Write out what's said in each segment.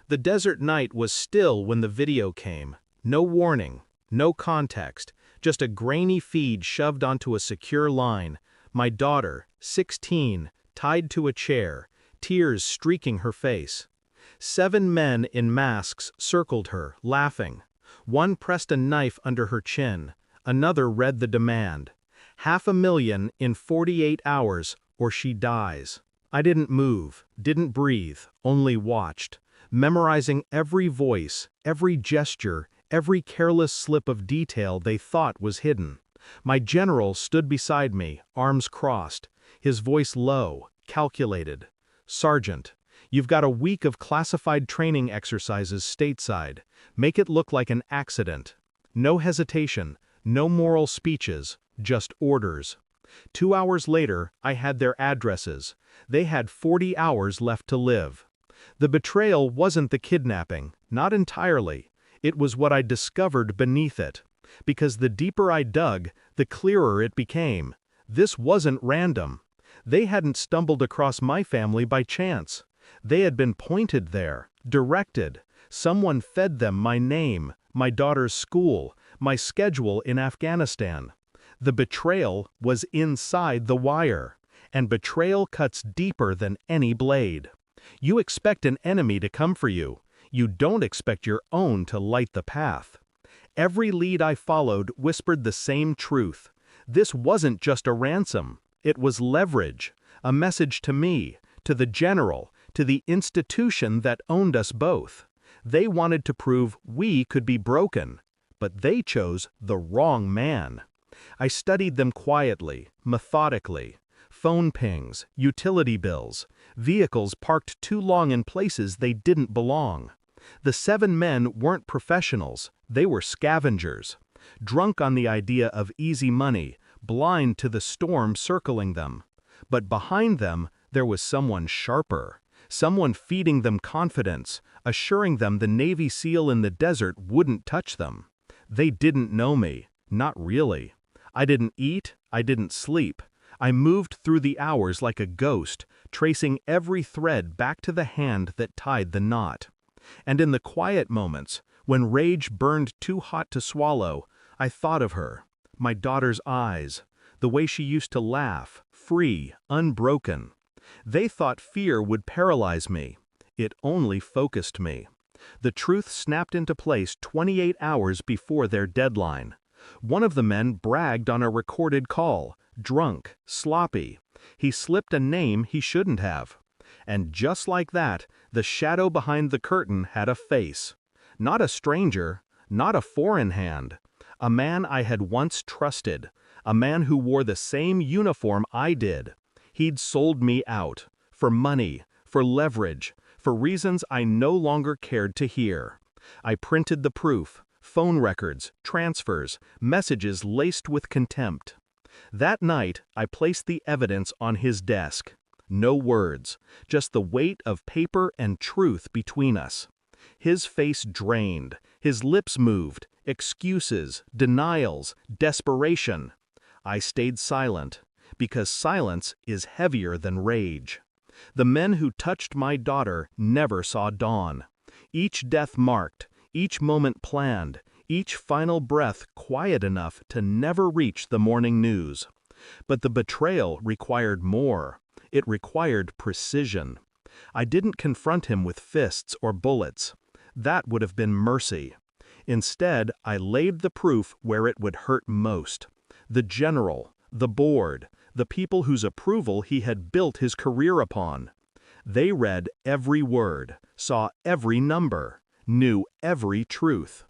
The desert night was still when the video came. No warning, no context, just a grainy feed shoved onto a secure line. My daughter, 16, tied to a chair, tears streaking her face. 7 men in masks circled her, laughing. One pressed a knife under her chin. Another read the demand. 500,000 in 48 hours, or she dies. I didn't move, didn't breathe, only watched, memorizing every voice, every gesture, every careless slip of detail they thought was hidden. My general stood beside me, arms crossed, his voice low, calculated. "Sergeant, you've got a week of classified training exercises stateside. Make it look like an accident. No hesitation, no moral speeches, just orders." 2 hours later, I had their addresses. They had 40 hours left to live. The betrayal wasn't the kidnapping, not entirely. It was what I discovered beneath it. Because the deeper I dug, the clearer it became. This wasn't random. They hadn't stumbled across my family by chance. They had been pointed there, directed. Someone fed them my name, my daughter's school, my schedule in Afghanistan. The betrayal was inside the wire, and betrayal cuts deeper than any blade. You expect an enemy to come for you. You don't expect your own to light the path. Every lead I followed whispered the same truth. This wasn't just a ransom. It was leverage, a message to me, to the general, to the institution that owned us both. They wanted to prove we could be broken, but they chose the wrong man. I studied them quietly, methodically. Phone pings, utility bills, vehicles parked too long in places they didn't belong. The 7 men weren't professionals, they were scavengers. Drunk on the idea of easy money, blind to the storm circling them. But behind them, there was someone sharper. Someone feeding them confidence, assuring them the Navy SEAL in the desert wouldn't touch them. They didn't know me, not really. I didn't eat, I didn't sleep. I moved through the hours like a ghost, tracing every thread back to the hand that tied the knot. And in the quiet moments, when rage burned too hot to swallow, I thought of her, my daughter's eyes, the way she used to laugh, free, unbroken. They thought fear would paralyze me. It only focused me. The truth snapped into place 28 hours before their deadline. One of the men bragged on a recorded call, drunk, sloppy. He slipped a name he shouldn't have. And just like that, the shadow behind the curtain had a face. Not a stranger, not a foreign hand. A man I had once trusted. A man who wore the same uniform I did. He'd sold me out. For money, for leverage, for reasons I no longer cared to hear. I printed the proof. Phone records, transfers, messages laced with contempt. That night, I placed the evidence on his desk. No words, just the weight of paper and truth between us. His face drained, his lips moved, excuses, denials, desperation. I stayed silent, because silence is heavier than rage. The men who touched my daughter never saw dawn. Each death marked, each moment planned, each final breath quiet enough to never reach the morning news. But the betrayal required more. It required precision. I didn't confront him with fists or bullets. That would have been mercy. Instead, I laid the proof where it would hurt most. The general, the board, the people whose approval he had built his career upon. They read every word, saw every number, knew every truth.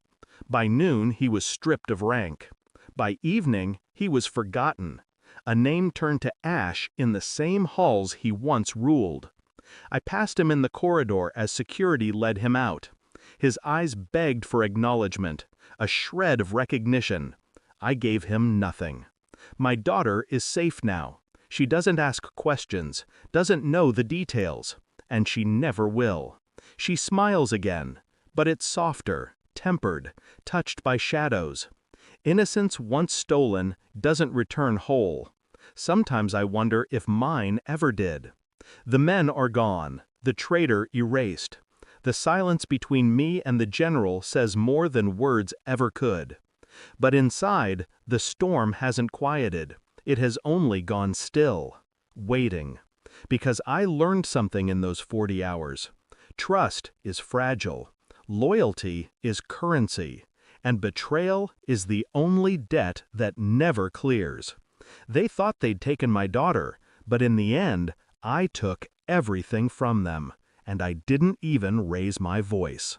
By noon, he was stripped of rank. By evening, he was forgotten. A name turned to ash in the same halls he once ruled. I passed him in the corridor as security led him out. His eyes begged for acknowledgement, a shred of recognition. I gave him nothing. My daughter is safe now. She doesn't ask questions, doesn't know the details, and she never will. She smiles again, but it's softer, tempered, touched by shadows. Innocence once stolen doesn't return whole. Sometimes I wonder if mine ever did. The men are gone, the traitor erased. The silence between me and the general says more than words ever could. But inside, the storm hasn't quieted. It has only gone still, waiting. Because I learned something in those 40 hours. Trust is fragile. Loyalty is currency. And betrayal is the only debt that never clears. They thought they'd taken my daughter, but in the end, I took everything from them, and I didn't even raise my voice.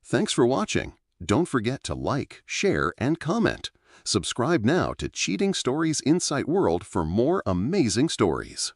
Thanks for watching. Don't forget to like, share, and comment. Subscribe now to Cheating Stories Insight World for more amazing stories.